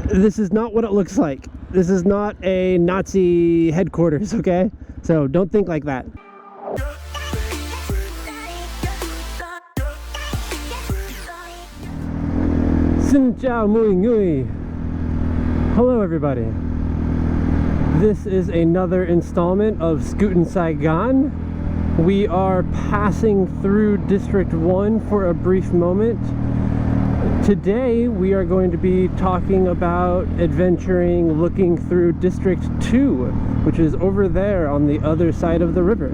This is not what it looks like. This is not a Nazi headquarters, okay? So don't think like that. Xin chào mọi người. Hello everybody. This is another installment of Scootin Saigon. We are passing through District 1 for a brief moment. Today we are going to be talking about adventuring, looking through District 2, which is over there on the other side of the river.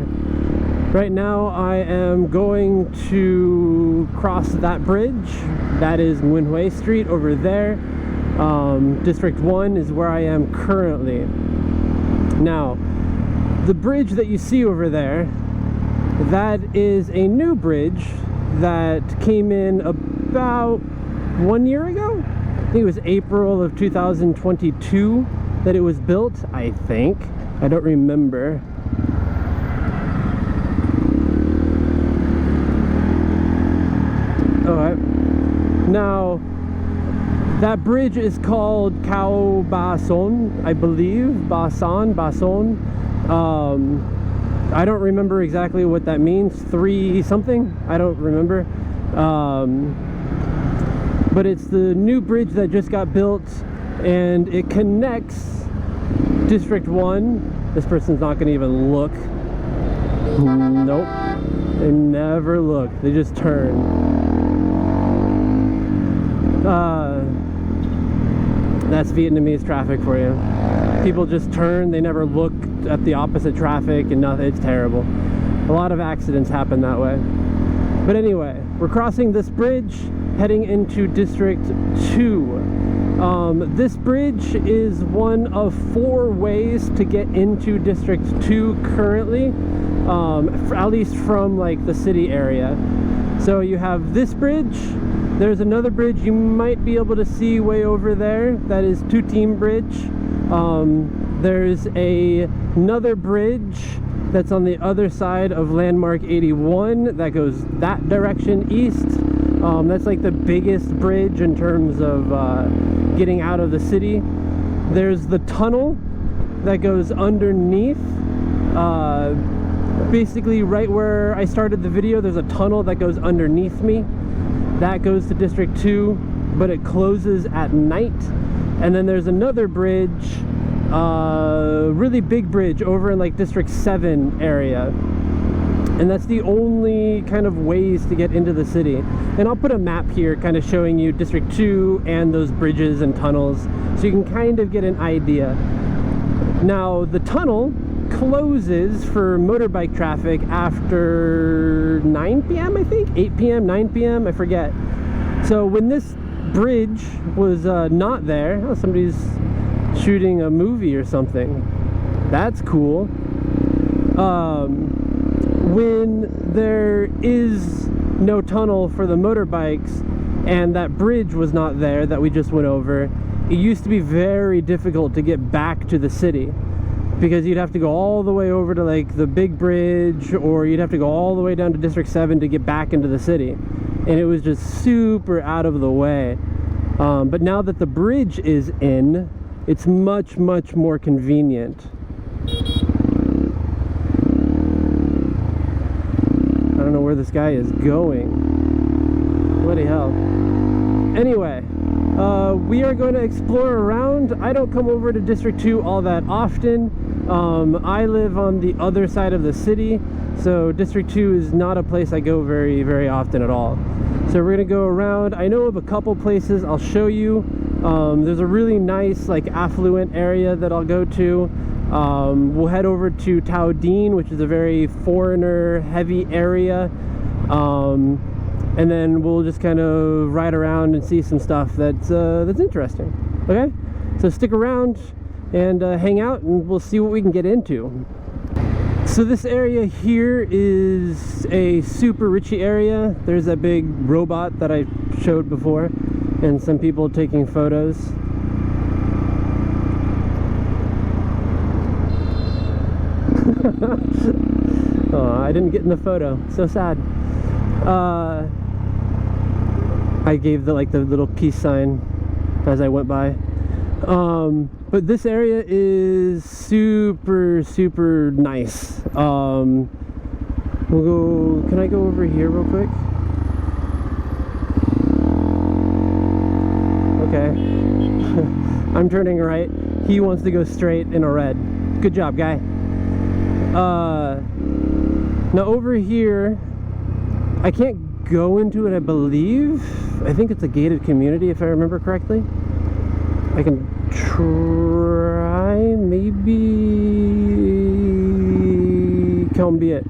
Right now I am going to cross that bridge. That is Nguyen Street over there. District 1 is where I am currently. Now, the bridge that you see over there, that is a new bridge that came in about 1 year ago. I think it was April of 2022 that it was built, I think. I don't remember. Alright. Now, that bridge is called Khao Ba Son, I believe. Bason. I don't remember exactly what that means. 3 something? I don't remember. But it's the new bridge that just got built, and it connects District 1. This person's not going to even look. Nope. They never look. They just turn. That's Vietnamese traffic for you. People just turn, they never look at the opposite traffic and nothing. It's terrible. A lot of accidents happen that way. But anyway, we're crossing this bridge heading into District 2. This bridge is one of 4 ways to get into District 2 currently, at least from like the city area. So you have this bridge. There's another bridge you might be able to see way over there. That is Scootin Bridge. There's another bridge that's on the other side of Landmark 81 that goes that direction east. That's like the biggest bridge in terms of getting out of the city. There's the tunnel that goes underneath. Basically right where I started the video, there's a tunnel that goes underneath me. That goes to District 2, but it closes at night. And then there's another bridge, really big bridge over in like District 7 area. And that's the only kind of ways to get into the city. And I'll put a map here kind of showing you District 2 and those bridges and tunnels, so you can kind of get an idea. Now, the tunnel closes for motorbike traffic after 9 p.m. I think? 8 p.m., 9 p.m., I forget. So when this bridge was not there, oh, somebody's shooting a movie or something. That's cool. When there is no tunnel for the motorbikes and that bridge was not there that we just went over, it used to be very difficult to get back to the city, because you'd have to go all the way over to like the big bridge, or you'd have to go all the way down to District 7 to get back into the city, and it was just super out of the way. But now that the bridge is in, it's much more convenient. I don't know where this guy is going. Bloody hell. Anyway, we are going to explore around. I don't come over to District 2 all that often. I live on the other side of the city, so District 2 is not a place I go very often at all. So we're gonna go around. I know of a couple places I'll show you. There's a really nice like affluent area that I'll go to. We'll head over to Tao Dien, which is a very foreigner heavy area. And then we'll just kind of ride around and see some stuff that's interesting. Okay, so stick around and hang out, and we'll see what we can get into. So this area here is a super richy area. There's that big robot that I showed before, and some people taking photos. Oh, I didn't get in the photo. So sad. I gave the little peace sign as I went by. But this area is super nice. We'll go, can I go over here real quick? Okay. I'm turning right. He wants to go straight in a red. Good job, guy. Now over here, I can't go into it, I believe. I think it's a gated community, if I remember correctly. I can try, maybe. Come be it.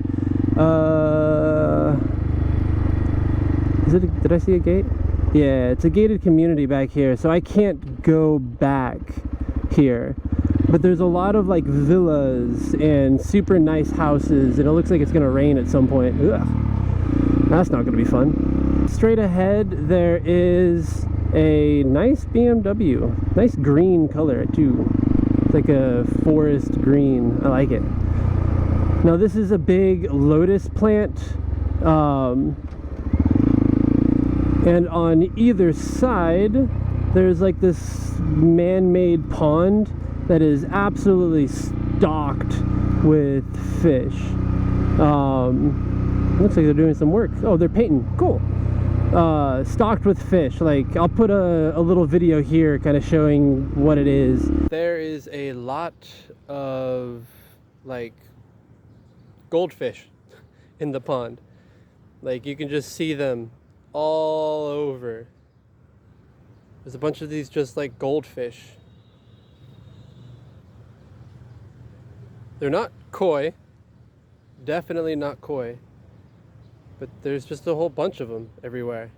Is it? Did I see a gate? Yeah, it's a gated community back here, so I can't go back here. But there's a lot of like villas and super nice houses, and it looks like it's gonna rain at some point. Ugh. That's not gonna be fun. Straight ahead, there is a nice BMW. Nice green color too. It's like a forest green. I like it. Now this is a big lotus plant. And on either side, there's like this man-made pond that is absolutely stocked with fish. Looks like they're doing some work. Oh, they're painting. Cool. Stocked with fish. Like, I'll put a little video here kind of showing what it is. There is a lot of like goldfish in the pond. Like, you can just see them all over. There's a bunch of these just like goldfish. They're not koi, definitely not koi, but there's just a whole bunch of them everywhere.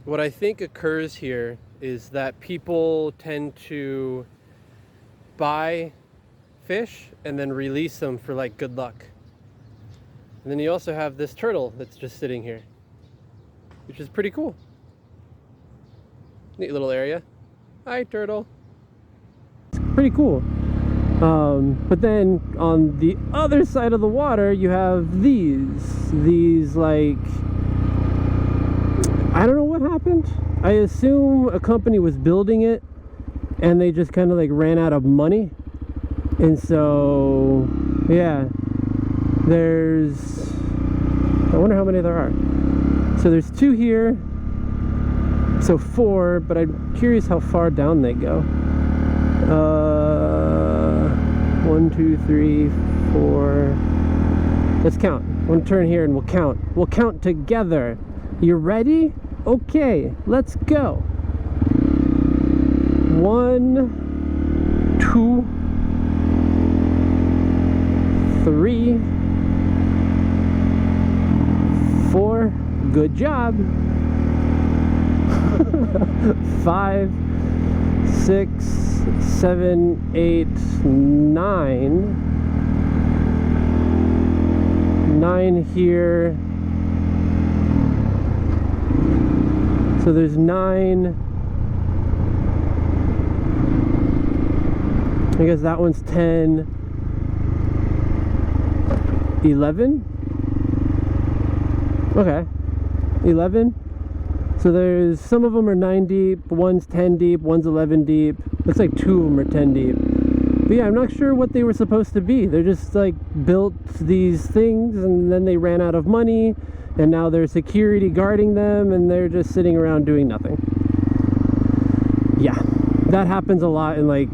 What I think occurs here is that people tend to buy fish and then release them for like good luck. And then you also have this turtle that's just sitting here, which is pretty cool. Neat little area. Hi, turtle. It's pretty cool. But then on the other side of the water, you have these like, I don't know what happened. I assume a company was building it and they just kind of like ran out of money. And so, yeah, I wonder how many there are. So there's 2 here, so 4, but I'm curious how far down they go. 1, 2, 3, 4. Let's count. One turn here and we'll count. We'll count together. You ready? Okay, let's go. 1, 2, 3, 4. Good job. 5, 6, 7, 8, 9. 9 here. So there's 9. I guess that one's 10. 11. Okay, 11. So there's, some of them are 9 deep, one's 10 deep, one's 11 deep. Looks like 2 of them are 10 deep. But yeah, I'm not sure what they were supposed to be. They're just like built these things and then they ran out of money and now there's security guarding them and they're just sitting around doing nothing. Yeah, that happens a lot in like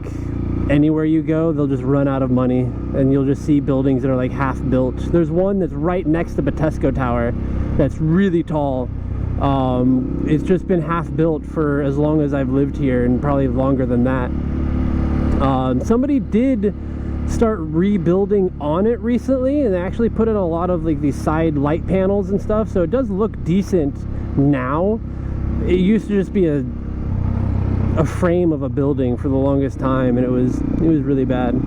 anywhere you go. They'll just run out of money and you'll just see buildings that are like half built. There's one that's right next to Batesco Tower that's really tall. It's just been half built for as long as I've lived here and probably longer than that. Somebody did start rebuilding on it recently and they actually put in a lot of like these side light panels and stuff, so it does look decent now. It used to just be a frame of a building for the longest time and it was really bad.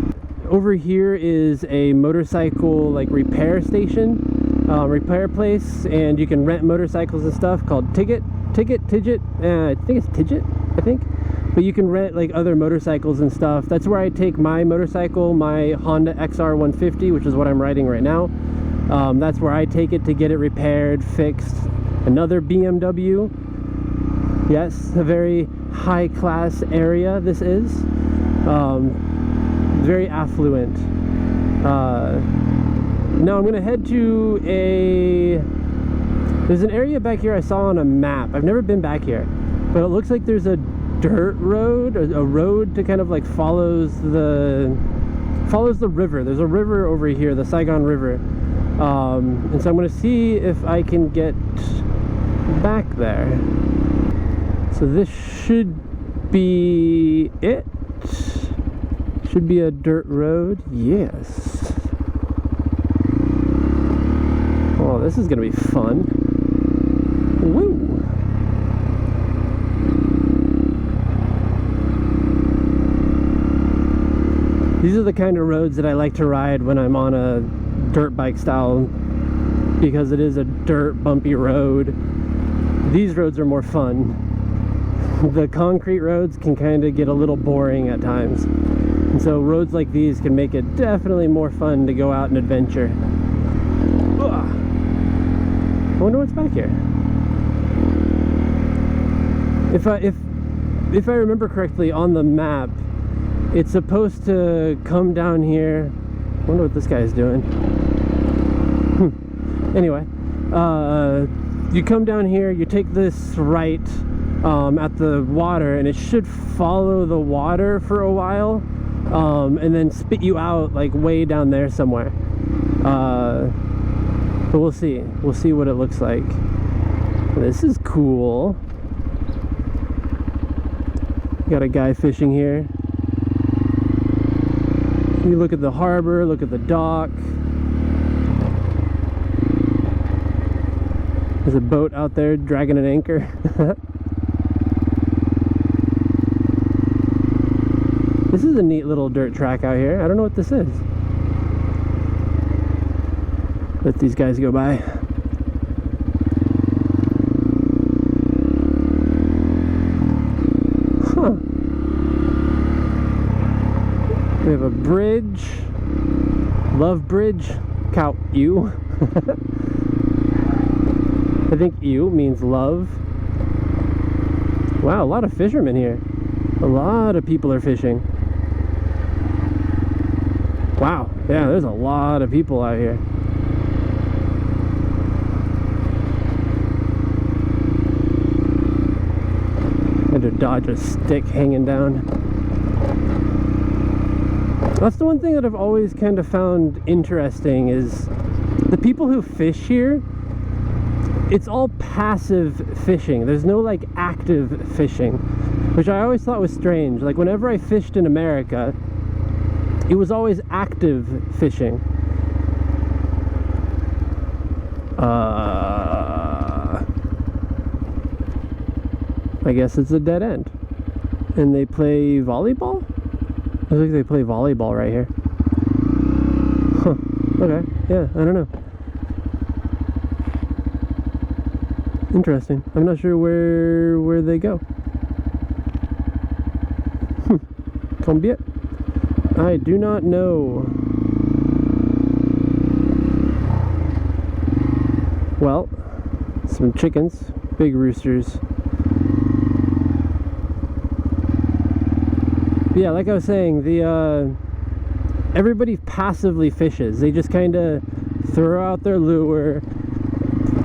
Over here is a motorcycle like repair station, repair place, and you can rent motorcycles and stuff called Tidget. I think it's Tidget, but you can rent like other motorcycles and stuff. That's where I take my motorcycle, my Honda XR 150, which is what I'm riding right now. That's where I take it to get it repaired, fixed. Another BMW. Yes, a very high-class area this is. Very affluent. Now I'm gonna head to there's an area back here I saw on a map. I've never been back here, but it looks like there's a dirt road, a road to kind of like follows the river. There's a river over here, the Saigon River. And so I'm gonna see if I can get back there. So this should be it. Should be a dirt road. Yes. Oh, this is gonna be fun. Woo! These are the kind of roads that I like to ride when I'm on a dirt bike style, because it is a dirt bumpy road. These roads are more fun. The concrete roads can kind of get a little boring at times. And so roads like these can make it definitely more fun to go out and adventure. Ugh. I wonder what's back here. If I remember correctly on the map, it's supposed to come down here. I wonder what this guy's doing. Anyway, you come down here, you take this right at the water, and it should follow the water for a while, and then spit you out like way down there somewhere. But we'll see what it looks like. This is cool. Got a guy fishing here. You look at the harbor, look at the dock. There's a boat out there dragging an anchor. This is a neat little dirt track out here. I don't know what this is. Let these guys go by. Huh. We have a bridge. Love bridge. Cow ew. I think ew means love. Wow, a lot of fishermen here. A lot of people are fishing. Wow, yeah, there's a lot of people out here. Had to dodge a stick hanging down. That's the one thing that I've always kind of found interesting is the people who fish here, it's all passive fishing. There's no like active fishing, which I always thought was strange. Like whenever I fished in America, it was always active fishing. I guess it's a dead end. And they play volleyball? I think they play volleyball right here. Huh. Okay. Yeah, I don't know. Interesting. I'm not sure where they go. Combien? I do not know. Well, some chickens, big roosters. Yeah, like I was saying, everybody passively fishes. They just kind of throw out their lure,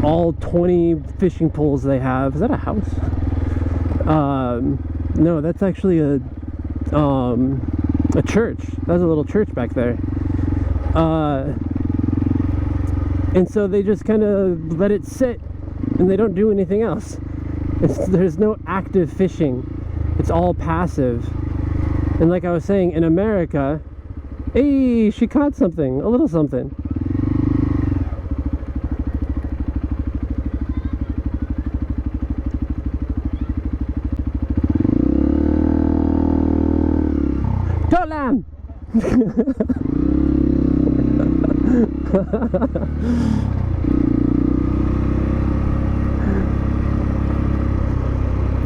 all 20 fishing poles they have. Is that a house? No, that's actually a church. That's a little church back there. And so they just kind of let it sit and they don't do anything else. There's no active fishing. It's all passive. And like I was saying, in America, hey, she caught something, a little something. Lamb.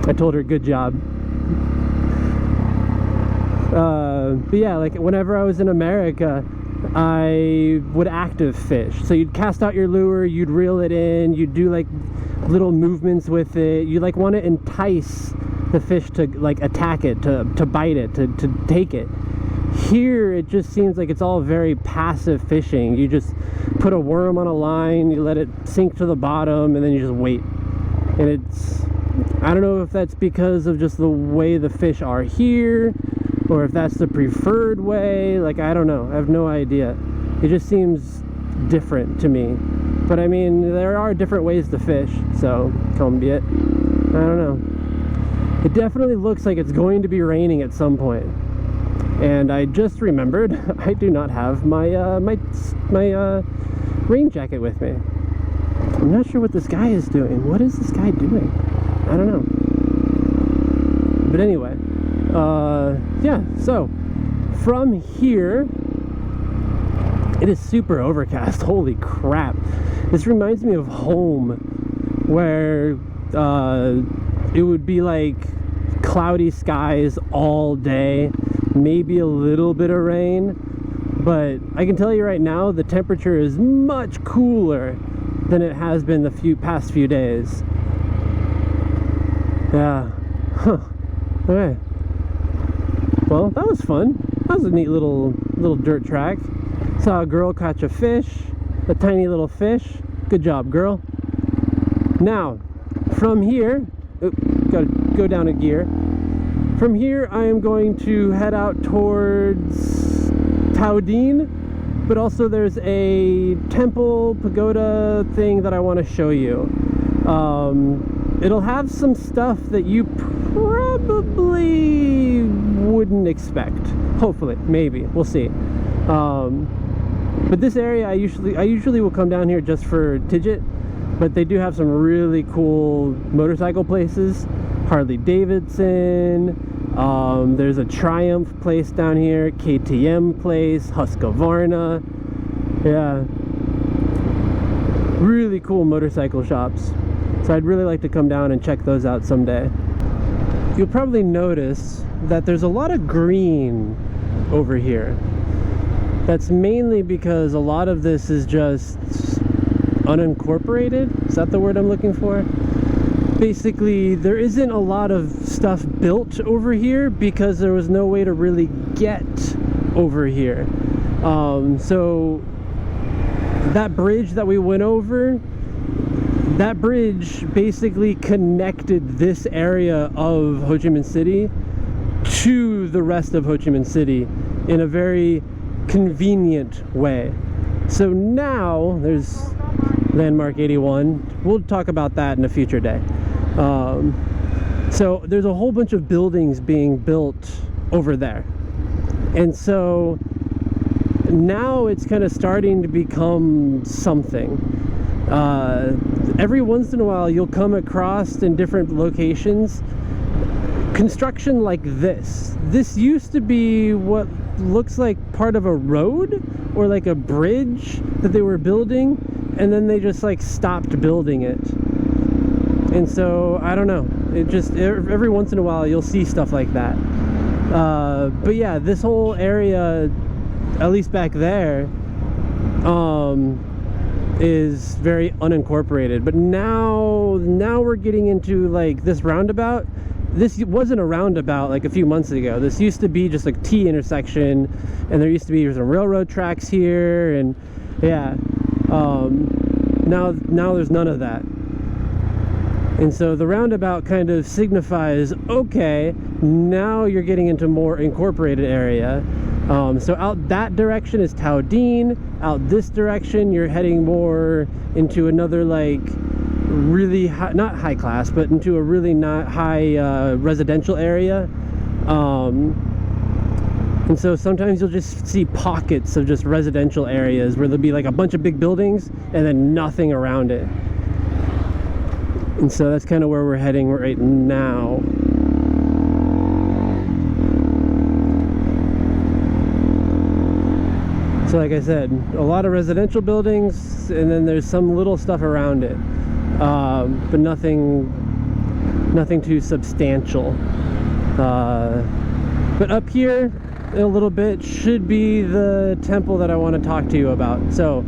I told her good job. But yeah, like whenever I was in America, I would active fish. So you'd cast out your lure, you'd reel it in, you'd do like little movements with it. You like want to entice the fish to like attack it, to bite it, to take it. Here it just seems like it's all very passive fishing. You just put a worm on a line, you let it sink to the bottom, and then you just wait. And it's, I don't know if that's because of just the way the fish are here, or if that's the preferred way. Like, I don't know, I have no idea. It just seems different to me. But I mean, there are different ways to fish, so come be it. I don't know. It definitely looks like it's going to be raining at some point. And I just remembered I do not have my rain jacket with me. I'm not sure what this guy is doing. What is this guy doing? I don't know. But anyway, yeah, so from here, it is super overcast. Holy crap. This reminds me of home, where it would be like cloudy skies all day, maybe a little bit of rain, but I can tell you right now the temperature is much cooler than it has been the past few days. Yeah. Huh. Okay. Well, that was fun. That was a neat little dirt track. Saw a girl catch a fish, a tiny little fish. Good job, girl. Now, from here, gotta go down a gear. From here, I am going to head out towards Taodine, but also there's a temple pagoda thing that I want to show you. It'll have some stuff that you probably wouldn't expect. Hopefully, maybe, we'll see. But this area, I usually will come down here just for Tidget, but they do have some really cool motorcycle places. Harley Davidson, there's a Triumph place down here, KTM place, Husqvarna. Yeah, really cool motorcycle shops. So I'd really like to come down and check those out someday. You'll probably notice that there's a lot of green over here. That's mainly because a lot of this is just unincorporated. Is that the word I'm looking for? Basically, there isn't a lot of stuff built over here because there was no way to really get over here. So that bridge that we went over, that bridge basically connected this area of Ho Chi Minh City to the rest of Ho Chi Minh City in a very convenient way. So now there's Landmark 81. We'll talk about that in a future day. So there's a whole bunch of buildings being built over there, and so now it's kind of starting to become something. Every once in a while you'll come across in different locations construction like this. This used to be what looks like part of a road or like a bridge that they were building, and then they just like stopped building it. And so I don't know, it just every once in a while you'll see stuff like that. But yeah, this whole area, at least back there, is very unincorporated. But now we're getting into like this roundabout. This wasn't a roundabout like a few months ago. This used to be just like T intersection, and there used to be some railroad tracks here, and yeah. Now there's none of that. And so the roundabout kind of signifies, okay, now you're getting into more incorporated area. So out that direction is Taodine. Out this direction, you're heading more into another like really high, not high class, but into a really not high residential area. And so sometimes you'll just see pockets of just residential areas where there'll be like a bunch of big buildings and then nothing around it. And so that's kind of where we're heading right now. So like I said, a lot of residential buildings, and then there's some little stuff around it, but nothing too substantial. But up here in a little bit should be the temple that I want to talk to you about. So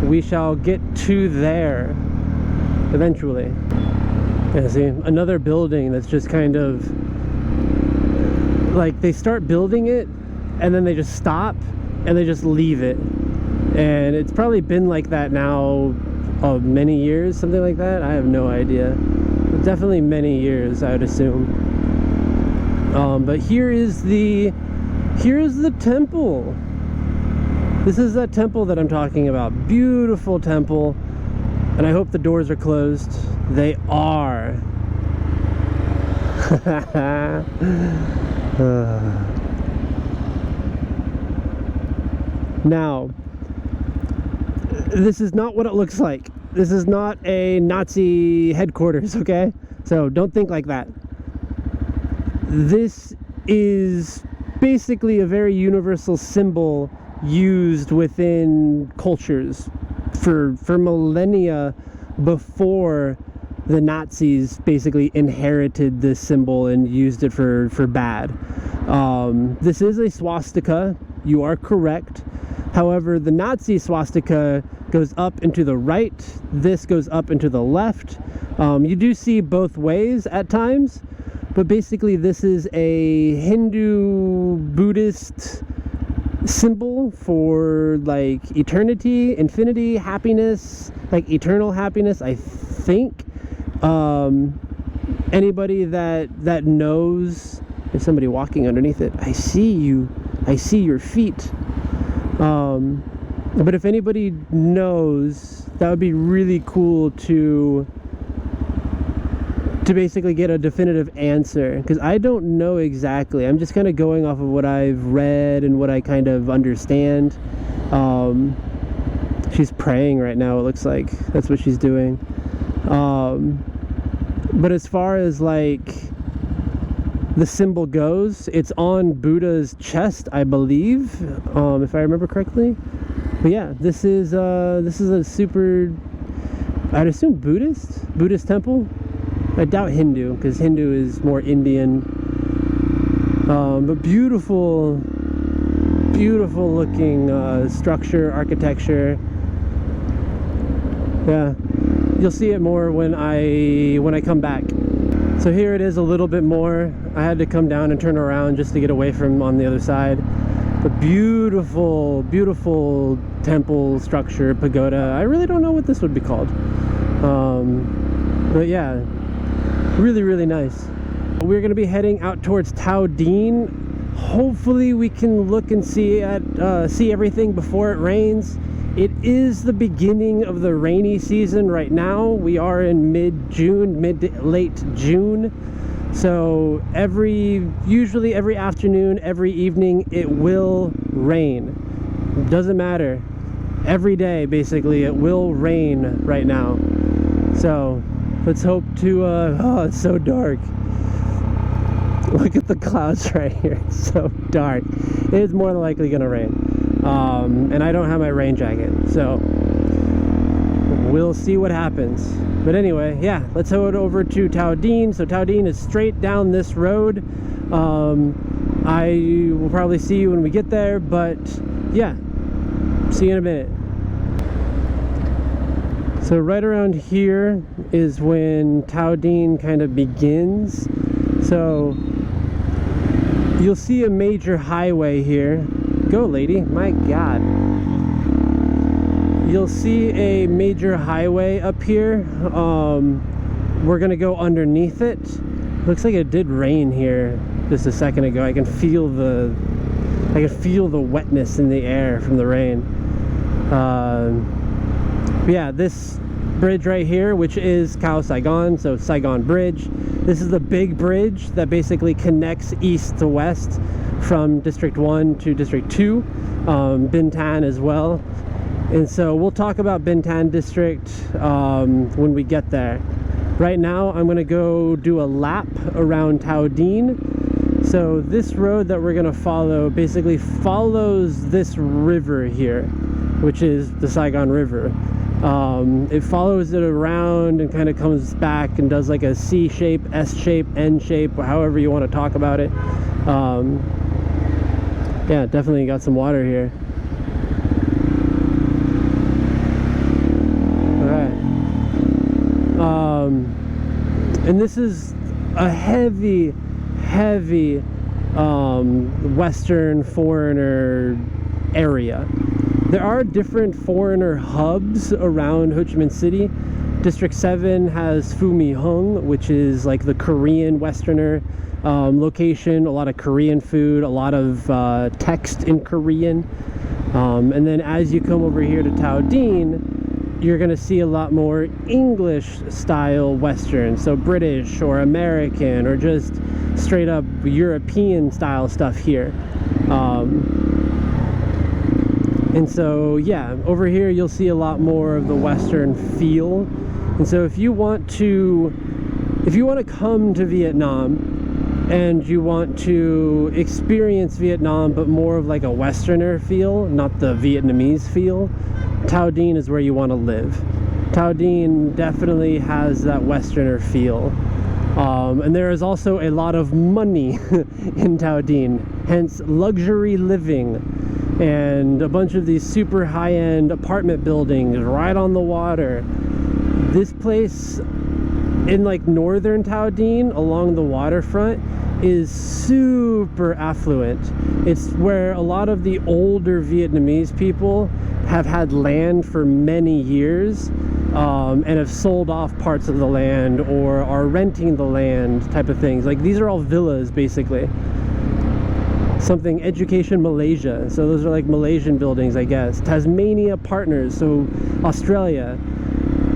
we shall get to there. eventually. Yeah, see, another building that's just kind of like they start building it and then they just stop and they just leave it. And it's probably been like that now many years, something like that. I have no idea. Definitely many years, I would assume. But here's the temple. This is that temple that I'm talking about. Beautiful temple. And I hope the doors are closed. They are. Now, this is not what it looks like. This is not a Nazi headquarters, okay? So don't think like that. This is basically a very universal symbol used within cultures for millennia before the Nazis basically inherited this symbol and used it for bad. This is a swastika. You are correct. However, the Nazi swastika goes up and to the right. This goes up and to the left. You do see both ways at times, but basically this is a Hindu Buddhist symbol for like eternity, infinity, happiness, like eternal happiness, I think. Anybody that knows, there's somebody walking underneath it. I see you. I see your feet. But if anybody knows, that would be really cool to basically get a definitive answer, because I don't know exactly. I'm just kind of going off of what I've read and what I kind of understand. She's praying right now, it looks like. That's what she's doing. But as far as like the symbol goes, it's on Buddha's chest, I believe, if I remember correctly. But yeah, this is a super, I'd assume Buddhist temple. I doubt Hindu, because Hindu is more Indian. But beautiful looking structure, architecture. Yeah, you'll see it more when I come back. So here it is a little bit more. I had to come down and turn around just to get away from on the other side. But beautiful temple structure, pagoda. I really don't know what this would be called. But yeah, really nice. We're gonna be heading out towards Taodine. Hopefully we can look and see everything before it rains. It is the beginning of the rainy season right now. We are in late June. So usually every afternoon, every evening, it will rain. Doesn't matter. Every day, basically, it will rain right now. So let's hope to, oh, it's so dark. Look at the clouds right here. It's so dark. It is more than likely gonna rain. And I don't have my rain jacket, so we'll see what happens. But anyway, yeah, let's head over to Taodine. So Taodine is straight down this road. I will probably see you when we get there, but yeah, see you in a minute. So right around here is when Taodine kind of begins. So you'll see a major highway here. Go, lady, my God. You'll see a major highway up here. We're gonna go underneath it. Looks like it did rain here just a second ago. I can feel the wetness in the air from the rain. Yeah, this bridge right here, which is Saigon, so Saigon Bridge. This is the big bridge that basically connects east to west from District 1 to District 2, Bintan as well. And so we'll talk about Bintan District when we get there. Right now I'm going to go do a lap around Taodine. So this road that we're going to follow basically follows this river here, which is the Saigon River. It follows it around and kind of comes back and does like a C shape, S shape, N shape, however you want to talk about it. Yeah, definitely got some water here. And this is a heavy Western foreigner area. There are different foreigner hubs around Ho Chi Minh City. District 7 has Phu My Hung, which is like the Korean Westerner location. A lot of Korean food, a lot of text in Korean. And then as you come over here to Tao Dien, you're going to see a lot more English style Western, so British or American or just straight up European style stuff here. And so yeah, over here you'll see a lot more of the Western feel. And so if you want to come to Vietnam and you want to experience Vietnam but more of like a Westerner feel, not the Vietnamese feel, Tao Dien is where you want to live. Tao Dien definitely has that Westerner feel. And there is also a lot of money in Tao Dien, hence luxury living and a bunch of these super high-end apartment buildings right on the water. This place in like northern Tao Dien along the waterfront is super affluent. It's where a lot of the older Vietnamese people have had land for many years and have sold off parts of the land or are renting the land type of things. Like these are all villas basically. Something Education Malaysia, so those are like Malaysian buildings, I guess. Tasmania Partners, so Australia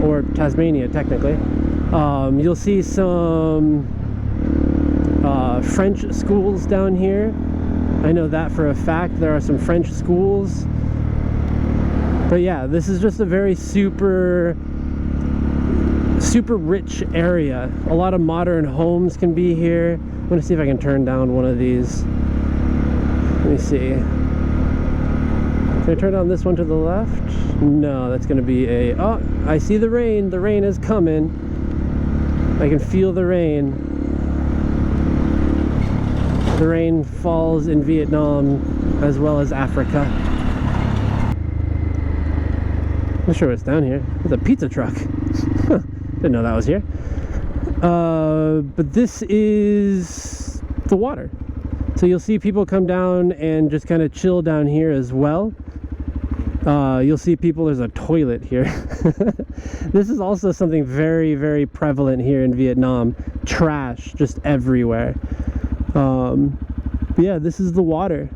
or Tasmania technically. You'll see some French schools down here. I know that for a fact. There are some French schools. But yeah, this is just a very super rich area. A lot of modern homes can be here. I'm gonna see if I can turn down one of these. Let me see. Can I turn on this one to the left? No, that's gonna be a... Oh, I see the rain. The rain is coming. I can feel the rain. The rain falls in Vietnam as well as Africa. I'm not sure what's down here. There's a pizza truck. Didn't know that was here. But this is the water. So you'll see people come down and just kind of chill down here as well. You'll see people, there's a toilet here. This is also something very prevalent here in Vietnam. Trash just everywhere. But yeah, this is the water.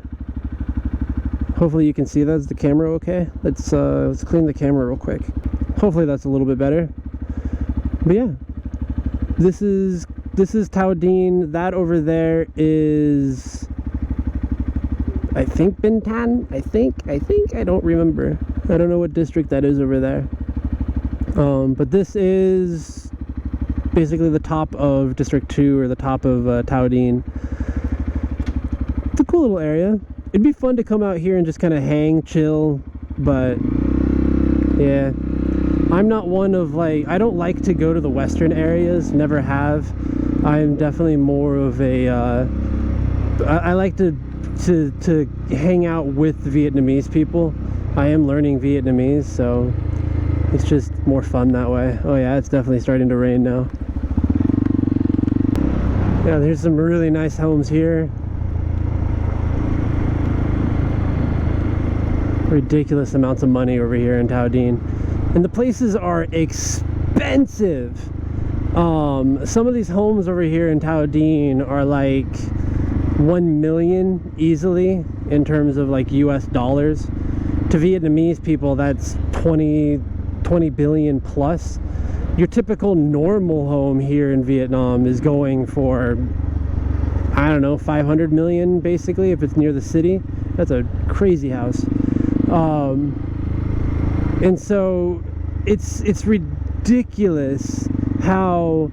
Hopefully you can see that. Is the camera okay? Let's clean the camera real quick. Hopefully that's a little bit better. But yeah, this is Tao Dien. That over there is, I think, Binh Thanh. I think I don't remember. I don't know what district that is over there. But this is basically the top of District 2 or the top of Tao Dien. It's a cool little area. It'd be fun to come out here and just kind of hang, chill, but yeah, I'm not one of like, I don't like to go to the western areas, never have. I'm definitely more of a, I like to hang out with Vietnamese people. I am learning Vietnamese, so it's just more fun that way. Oh yeah, it's definitely starting to rain now. Yeah, there's some really nice homes here. Ridiculous amounts of money over here in Tao Dien, and the places are expensive. Some of these homes over here in Tao Dien are like 1 million easily in terms of like US dollars. To Vietnamese people, that's 20 billion plus. Your typical normal home here in Vietnam is going for, I don't know, 500 million basically if it's near the city. That's a crazy house. And so it's ridiculous how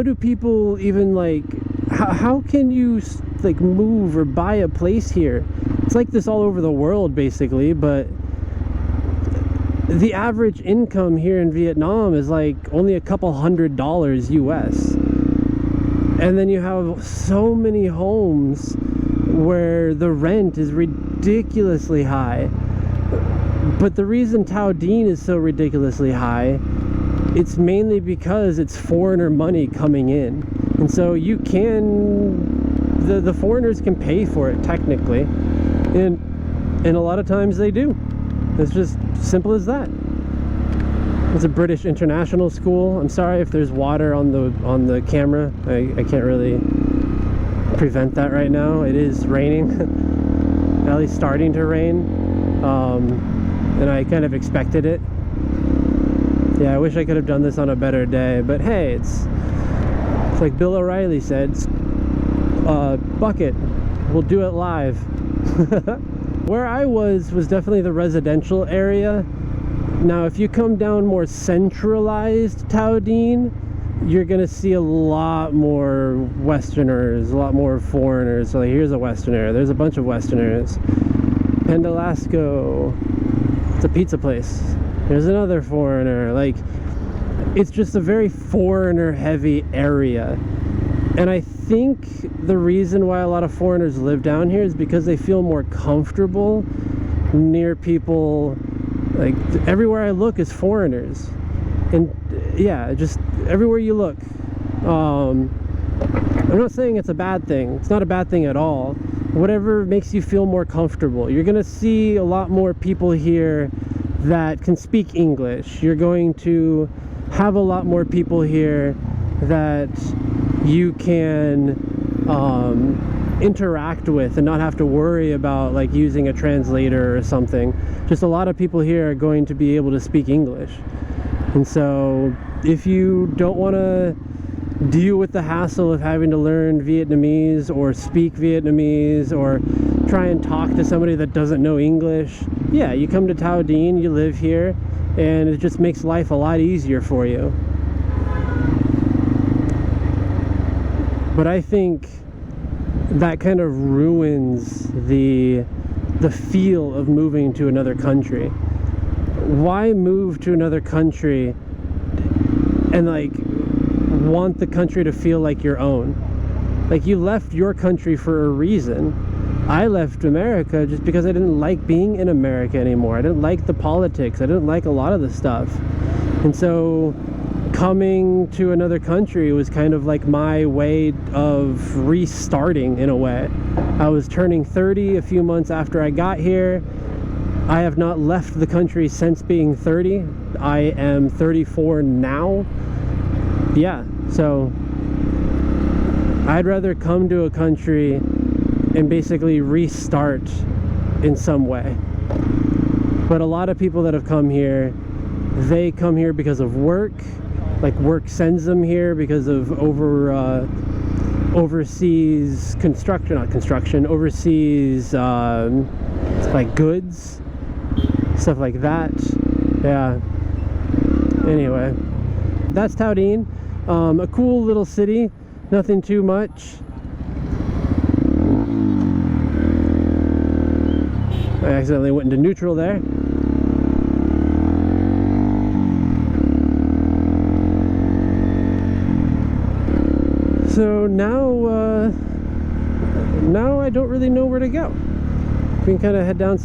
do people even like, how can you like move or buy a place here? It's like this all over the world basically, but the average income here in Vietnam is like only a couple $100 US. And then you have so many homes where the rent is ridiculously high. But the reason Tao Dien is so ridiculously high it's mainly because it's foreigner money coming in, and so you can, the foreigners can pay for it technically, and a lot of times they do. It's just simple as that. It's a British international school. I'm sorry if there's water on the camera. I can't really prevent that right now. It is raining, at least starting to rain, and I kind of expected it. Yeah, I wish I could have done this on a better day, but hey, it's like Bill O'Reilly said, bucket, we'll do it live. Where I was definitely the residential area. Now, if you come down more centralized Taodine, you're gonna see a lot more Westerners, a lot more foreigners. So like, here's a Westerner, there's a bunch of Westerners. Pendalasco, it's a pizza place. There's another foreigner. Like, it's just a very foreigner heavy area, and I think the reason why a lot of foreigners live down here is because they feel more comfortable near people. Like, everywhere I look is foreigners, and yeah, just everywhere you look. I'm not saying it's a bad thing. It's not a bad thing at all. Whatever makes you feel more comfortable. You're gonna see a lot more people here that can speak English. You're going to have a lot more people here that you can interact with and not have to worry about like using a translator or something. Just a lot of people here are going to be able to speak English, and so if you don't want to deal with the hassle of having to learn Vietnamese or speak Vietnamese or try and talk to somebody that doesn't know English, yeah, you come to Taodine, you live here, and it just makes life a lot easier for you. But I think that kind of ruins the feel of moving to another country. Why move to another country and like want the country to feel like your own? Like, you left your country for a reason. I left America just because I didn't like being in America anymore. I didn't like the politics. I didn't like a lot of the stuff. And so coming to another country was kind of like my way of restarting in a way. I was turning 30 a few months after I got here. I have not left the country since being 30. I am 34 now. Yeah, so I'd rather come to a country and basically restart in some way. But a lot of people that have come here, they come here because of work. Like, work sends them here because of overseas construction, not construction, overseas like goods, stuff like that. Yeah, anyway, that's Taodine. A cool little city, nothing too much. I accidentally went into neutral there. So now I don't really know where to go. We can kind of head down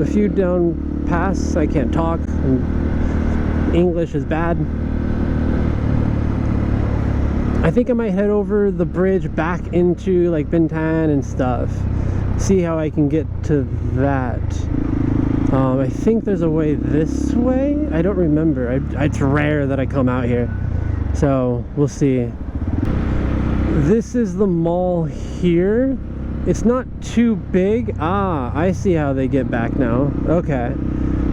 a few down paths. I can't talk, and English is bad. I think I might head over the bridge back into like Bintan and stuff. See how I can get to that. I think there's a way this way. I don't remember. It's rare that I come out here, so we'll see. This is the mall here. It's not too big. Ah, I see how they get back now. Okay,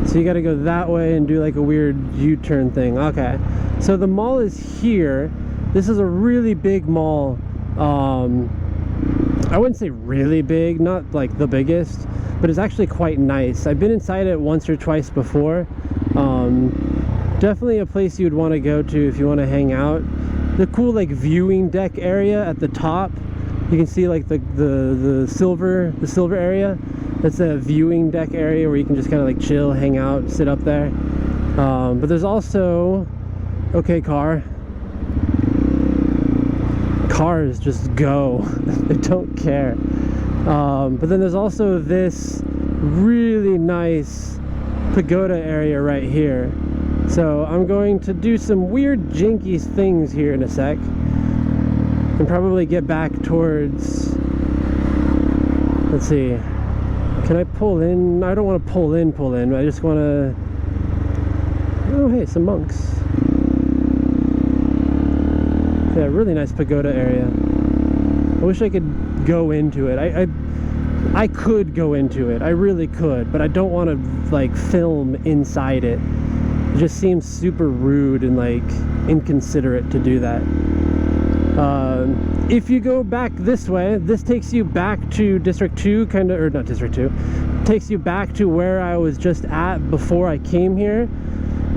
so you got to go that way and do like a weird U-turn thing. Okay, so the mall is here. This is a really big mall. I wouldn't say really big, not like the biggest, but it's actually quite nice. I've been inside it once or twice before. Definitely a place you'd want to go to if you want to hang out. The cool like viewing deck area at the top, you can see like the silver area. That's a viewing deck area where you can just kind of like chill, hang out, sit up there. But there's also, okay, cars just go. They don't care. But then there's also this really nice pagoda area right here. So I'm going to do some weird janky things here in a sec and probably get back towards, let's see, can I pull in? I don't want to pull in, but I just want to, oh hey, some monks. Yeah, really nice pagoda area. I wish I could go into it. I could go into it, I really could, but I don't want to like film inside it. It just seems super rude and like inconsiderate to do that. If you go back this way, this takes you back to District 2, kind of, or not District 2, takes you back to where I was just at before I came here.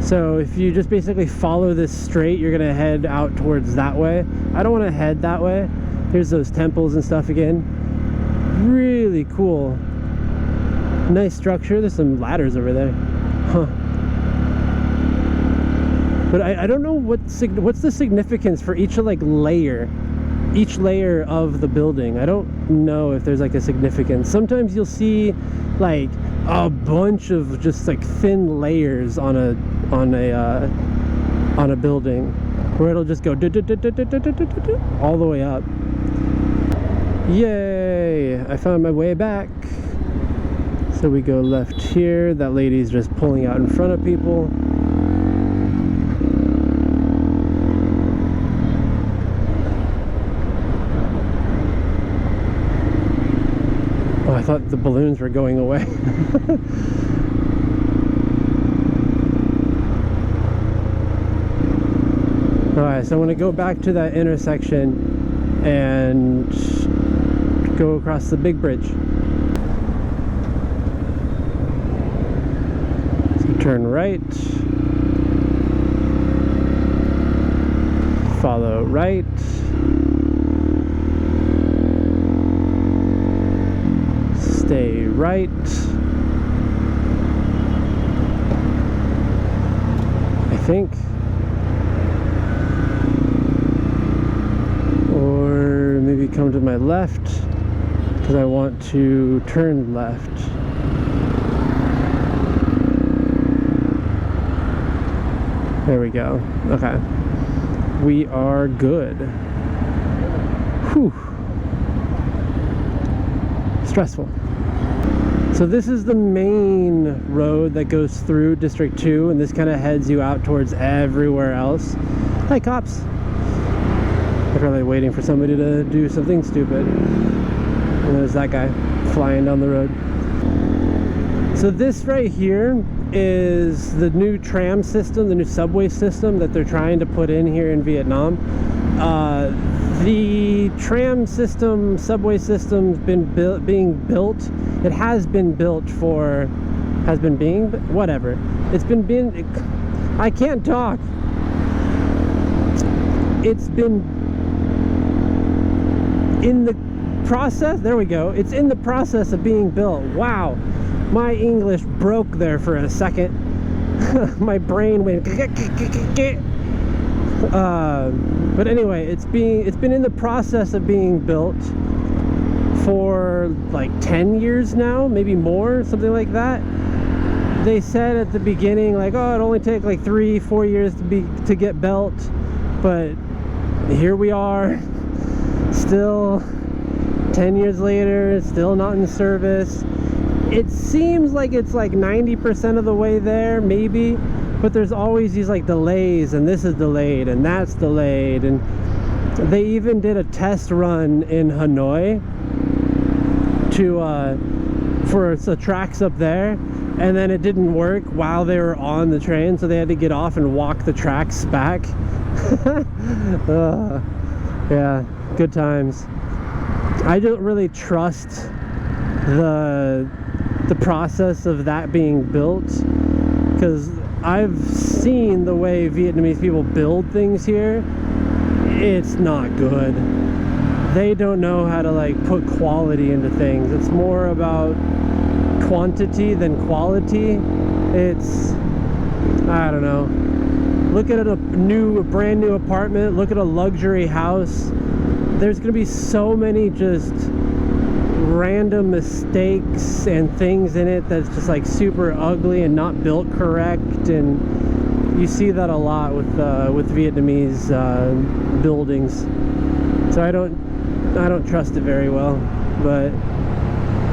So if you just basically follow this straight, you're gonna head out towards that way. I don't want to head that way. Here's those temples and stuff again. Really cool. Nice structure. There's some ladders over there. Huh. But I don't know what's the significance for each like layer of the building. I don't know if there's like a significance. Sometimes you'll see like a bunch of just like thin layers on a building where it'll just go all the way up. Yay! I found my way back. So we go left here. That lady's just pulling out in front of people. Oh, I thought the balloons were going away. Alright, so I'm going to go back to that intersection and go across the big bridge. So turn right, follow right, stay right, I think, or maybe come to my left because I want to turn left. There we go. Okay, we are good. Whew. Stressful. So this is the main road that goes through District 2, and this kind of heads you out towards everywhere else. Hi, cops. They're probably waiting for somebody to do something stupid. And there's that guy flying down the road. So this right here is the new tram system, the new subway system that they're trying to put in here in Vietnam. The tram system, subway system's been being built. It has been built for, whatever. It's been, I can't talk. It's been in the process, there we go. It's in the process of being built. Wow. My English broke there for a second. My brain went but anyway, it's been in the process of being built for like 10 years now, maybe more, something like that. They said at the beginning like, oh, it only take like 3-4 years to get built, but here we are, still 10 years later, still not in service. It seems like it's like 90% of the way there, maybe, but there's always these like delays, and this is delayed and that's delayed. And they even did a test run in Hanoi for the tracks up there, and then it didn't work while they were on the train, so they had to get off and walk the tracks back. Yeah, good times. I don't really trust the process of that being built, because I've seen the way Vietnamese people build things here. It's not good. They don't know how to like put quality into things. It's more about quantity than quality. It's, I don't know. Look at a brand new apartment, look at a luxury house. There's gonna be so many just random mistakes and things in it that's just like super ugly and not built correct, and You see that a lot with Vietnamese buildings. So I don't trust it very well, but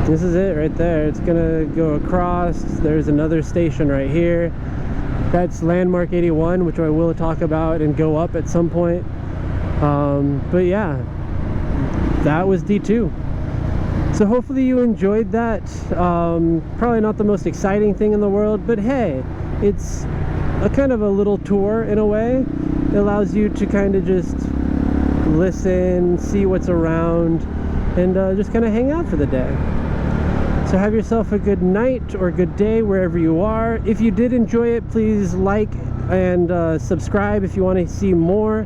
this is it right there. It's gonna go across. There's another station right here. That's landmark 81, which I will talk about and go up at some point. But yeah, that was D2. So hopefully you enjoyed that. Probably not the most exciting thing in the world, but hey, it's a kind of a little tour in a way. It allows you to kind of just listen, see what's around, and just kind of hang out for the day. So have yourself a good night or good day wherever you are. If you did enjoy it, please like and subscribe if you want to see more.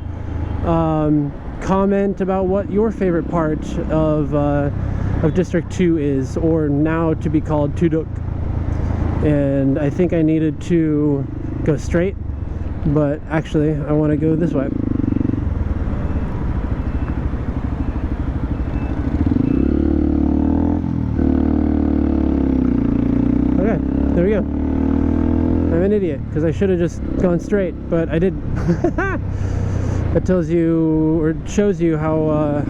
Comment about what your favorite part of District 2 is, or now to be called Tuduk. And I think I needed to go straight, but actually I want to go this way. Okay, there we go. I'm an idiot because I should have just gone straight, but I didn't. That tells you or shows you how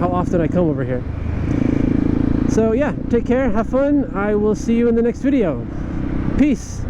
often I come over here. So yeah, take care, have fun. I will see you in the next video. Peace.